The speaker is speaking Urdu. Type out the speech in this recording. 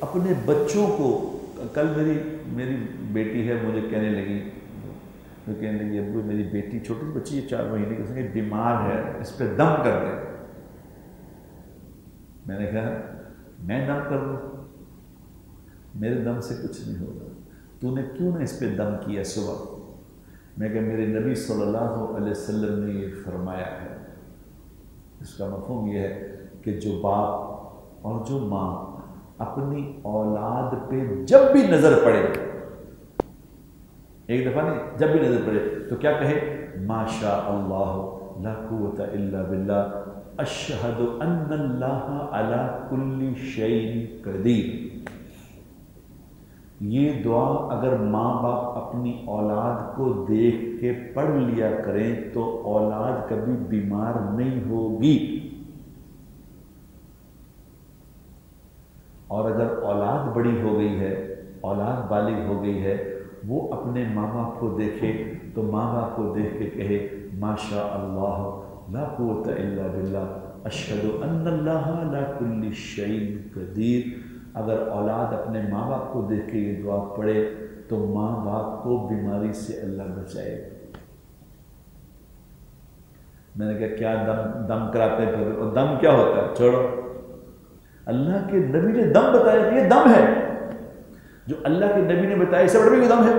اپنے بچوں کو، کل میری بیٹی ہے مجھے کہنے لگی، تو کہنے لگی ابو میری بیٹی چھوٹی بچی ہے 4 مہینے کی، اس نے بیمار ہے، اس پہ دم کر دے۔ میں نے کہا میں دم کر دوں؟ میرے دم سے کچھ نہیں ہوگا، تو نے کیوں نہ اس پہ دم کیا صبح؟ میں کہ میرے نبی صلی اللہ علیہ وسلم نے یہ فرمایا ہے۔ اس کا مفہوم یہ ہے کہ جو باپ اور جو ماں اپنی اولاد پہ جب بھی نظر پڑے، ایک دفعہ نہیں، جب بھی نظر پڑے تو کیا کہے؟ ما شاء اللہ لا قوت الا باللہ اشہد ان اللہ علی کل شیء قدیر۔ یہ دعا اگر ماں باپ اپنی اولاد کو دیکھ کے پڑھ لیا کریں تو اولاد کبھی بیمار نہیں ہوگی، اور اگر اولاد بڑی ہو گئی ہے، اولاد بالغ ہو گئی ہے، وہ اپنے ماں باپ کو دیکھے تو ماں باپ کو دیکھ کے کہے ما شاء اللہ لا قوت الا باللہ اشہد ان اللہ علی کل شیء قدیر۔ اگر اولاد اپنے ماں باپ کو دیکھ کے یہ دعا پڑھے تو ماں باپ کو بیماری سے اللہ بچائے گا۔ میں نے کہا کیا دم کراتے ہیں؟ اور دم کیا ہوتا ہے؟ چھوڑو، اللہ کے نبی نے دم بتایا، یہ دم ہے جو اللہ کے نبی نے بتایا، اس سے بڑا بھی کوئی دم ہے؟